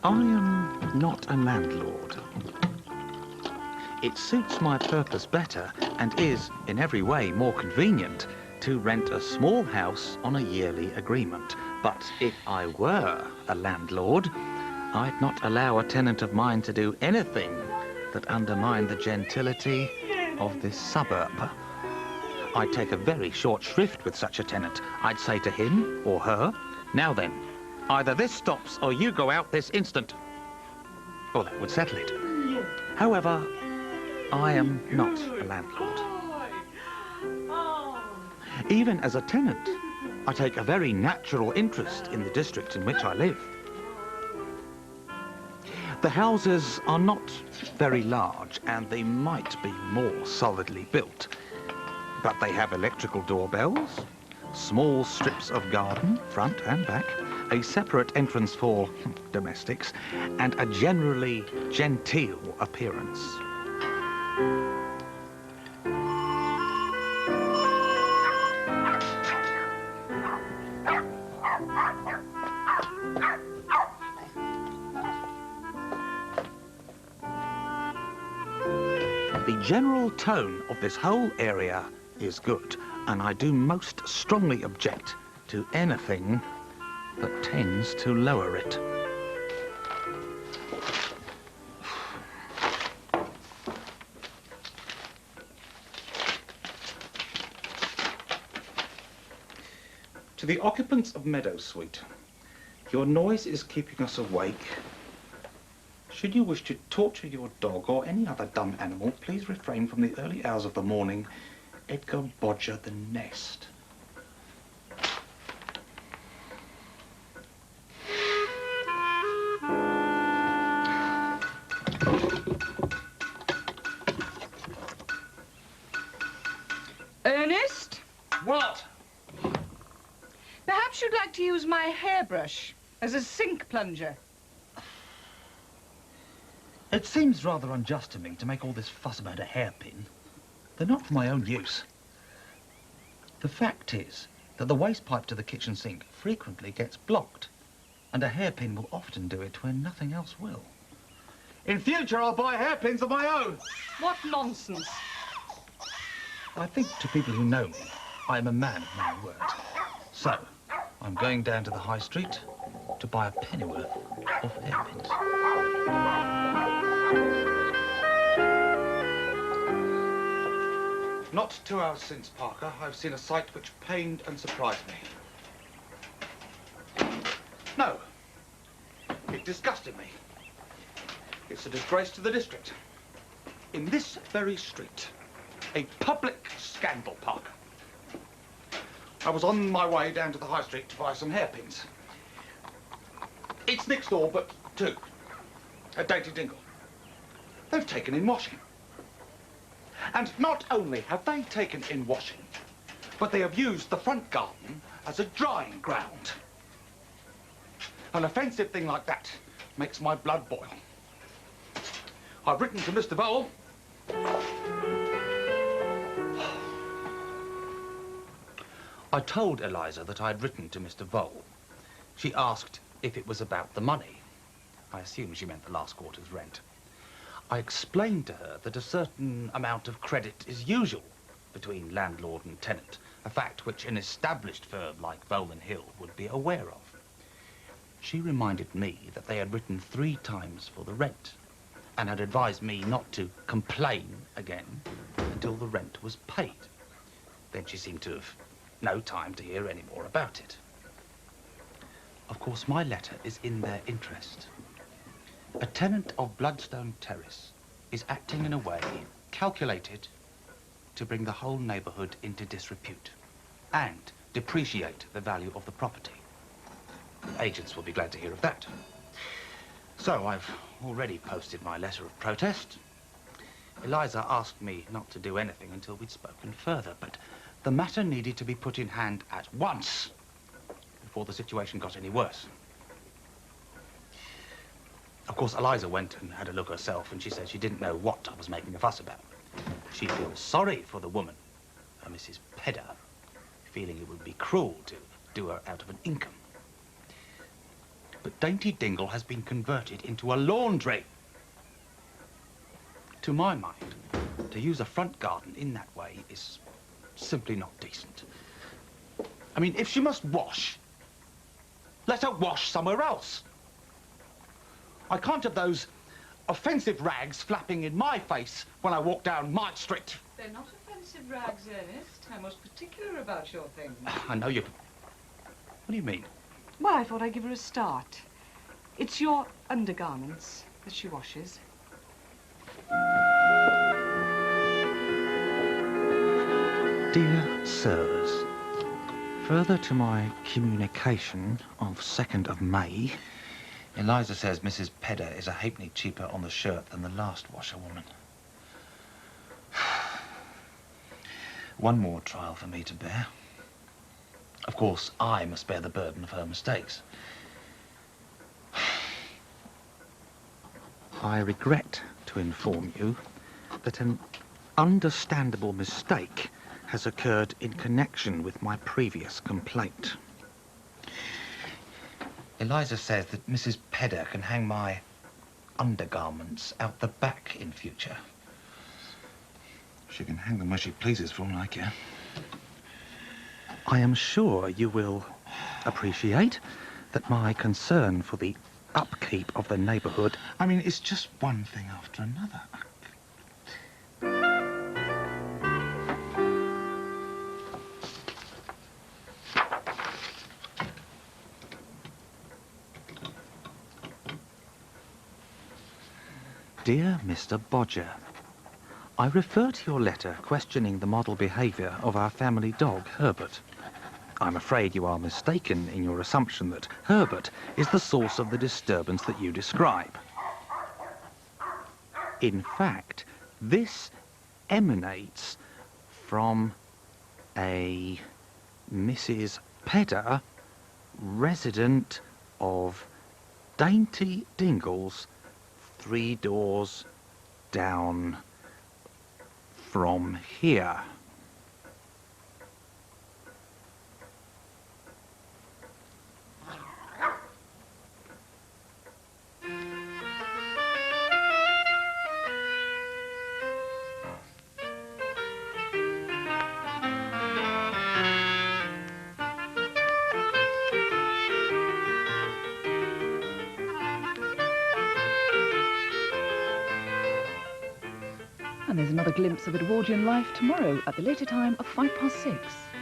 I am not a landlord. It suits my purpose better and is, in every way, more convenient to rent a small house on a yearly agreement. But if I were a landlord, I'd not allow a tenant of mine to do anything that undermined the gentility of this suburb. I'd take a very short shrift with such a tenant. I'd say to him or her, "Now then, either this stops or you go out this instant." Well, that would settle it. However, I am not a landlord. Even as a tenant, I take a very natural interest in the district in which I live. The houses are not very large and they might be more solidly built, but they have electrical doorbells, small strips of garden, front and back, a separate entrance for domestics, and a generally genteel appearance. The general tone of this whole area is good, and I do most strongly object to anything that tends to lower it. To the occupants of Meadow Suite, your noise is keeping us awake. Should you wish to torture your dog or any other dumb animal, please refrain from the early hours of the morning. Edgar Bodger, The Nest. Ernest? What? Perhaps you'd like to use my hairbrush as a sink plunger. It seems rather unjust to me to make all this fuss about a hairpin. They're not for my own use. The fact is that the waste pipe to the kitchen sink frequently gets blocked, and a hairpin will often do it when nothing else will. In future, I'll buy hairpins of my own. What nonsense. I think to people who know me, I am a man of my word. So, I'm going down to the high street to buy a pennyworth of hairpins. Not 2 hours since, Parker, I've seen a sight which pained and surprised me. No, it disgusted me. It's a disgrace to the district. In this very street, a public scandal, Parker. I was on my way down to the high street to buy some hairpins. It's next door, but two. A dainty dingle. They've taken in washing. And not only have they taken in washing, but they have used the front garden as a drying ground. An offensive thing like that makes my blood boil. I've written to Mr. Vole. I told Eliza that I'd written to Mr. Vole. She asked if it was about the money. I assume she meant the last quarter's rent. I explained to her that a certain amount of credit is usual between landlord and tenant, a fact which an established firm like Vole and Hill would be aware of. She reminded me that they had written 3 times for the rent and had advised me not to complain again until the rent was paid. Then she seemed to have no time to hear any more about it. Of course, my letter is in their interest. A tenant of Bloodstone Terrace is acting in a way calculated to bring the whole neighbourhood into disrepute and depreciate the value of the property. The agents will be glad to hear of that. So I've already posted my letter of protest. Eliza asked me not to do anything until we'd spoken further, but the matter needed to be put in hand at once before the situation got any worse. Of course, Eliza went and had a look herself, and she said she didn't know what I was making a fuss about. She feels sorry for the woman, Mrs. Pedder, feeling it would be cruel to do her out of an income. But dainty dingle has been converted into a laundry. To my mind, to use a front garden in that way is simply not decent. I mean, if she must wash, let her wash somewhere else. I can't have those offensive rags flapping in my face when I walk down my street. They're not offensive rags, Ernest. I'm most particular about your things. I know you... What do you mean? Well, I thought I'd give her a start. It's your undergarments that she washes. Dear Sirs, further to my communication of 2nd of May, Eliza says Mrs. Pedder is a halfpenny cheaper on the shirt than the last washerwoman. One more trial for me to bear. Of course, I must bear the burden of her mistakes. I regret to inform you that an understandable mistake has occurred in connection with my previous complaint. Eliza says that Mrs. Pedder can hang my undergarments out the back in future. She can hang them where she pleases for all I care. I am sure you will appreciate that my concern for the upkeep of the neighbourhood... I mean, it's just one thing after another. Dear Mr. Bodger, I refer to your letter questioning the model behaviour of our family dog, Herbert. I'm afraid you are mistaken in your assumption that Herbert is the source of the disturbance that you describe. In fact, this emanates from a Mrs. Pedder, resident of Dainty Dingles, 3 doors down from here. And there's another glimpse of Edwardian life tomorrow at the later time of 6:05.